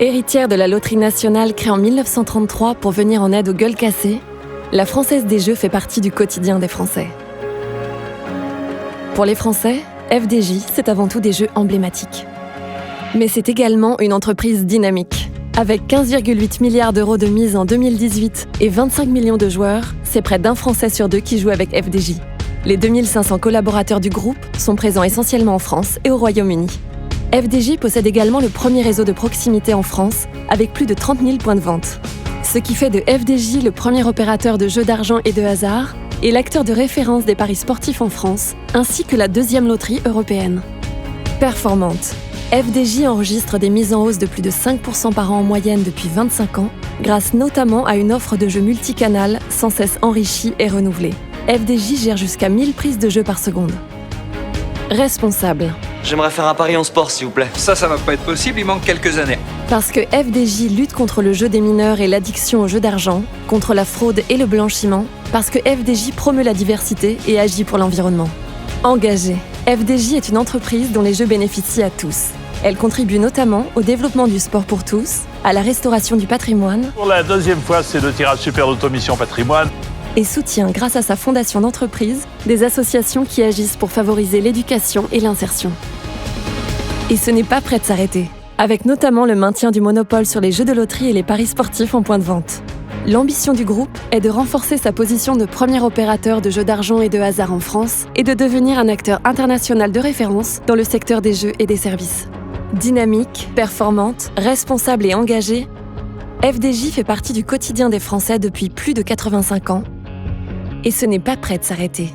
Héritière de la loterie nationale créée en 1933 pour venir en aide aux gueules cassées, la Française des Jeux fait partie du quotidien des Français. Pour les Français, FDJ, c'est avant tout des jeux emblématiques. Mais c'est également une entreprise dynamique. Avec 15,8 milliards d'euros de mise en 2018 et 25 millions de joueurs, c'est près d'un Français sur deux qui joue avec FDJ. Les 2500 collaborateurs du groupe sont présents essentiellement en France et au Royaume-Uni. FDJ possède également le premier réseau de proximité en France, avec plus de 30 000 points de vente. Ce qui fait de FDJ le premier opérateur de jeux d'argent et de hasard et l'acteur de référence des paris sportifs en France, ainsi que la deuxième loterie européenne. Performante, FDJ enregistre des mises en hausse de plus de 5% par an en moyenne depuis 25 ans, grâce notamment à une offre de jeux multicanal sans cesse enrichie et renouvelée. FDJ gère jusqu'à 1000 prises de jeux par seconde. Responsable. J'aimerais faire un pari en sport, s'il vous plaît. Ça va pas être possible, il manque quelques années. Parce que FDJ lutte contre le jeu des mineurs et l'addiction au jeu d'argent, contre la fraude et le blanchiment, parce que FDJ promeut la diversité et agit pour l'environnement. Engagé. FDJ est une entreprise dont les jeux bénéficient à tous. Elle contribue notamment au développement du sport pour tous, à la restauration du patrimoine. Pour la deuxième fois, c'est le tirage super d'automission patrimoine. Et soutient, grâce à sa fondation d'entreprise, des associations qui agissent pour favoriser l'éducation et l'insertion. Et ce n'est pas prêt de s'arrêter, avec notamment le maintien du monopole sur les jeux de loterie et les paris sportifs en point de vente. L'ambition du groupe est de renforcer sa position de premier opérateur de jeux d'argent et de hasard en France et de devenir un acteur international de référence dans le secteur des jeux et des services. Dynamique, performante, responsable et engagée, FDJ fait partie du quotidien des Français depuis plus de 85 ans. Et ce n'est pas prêt de s'arrêter.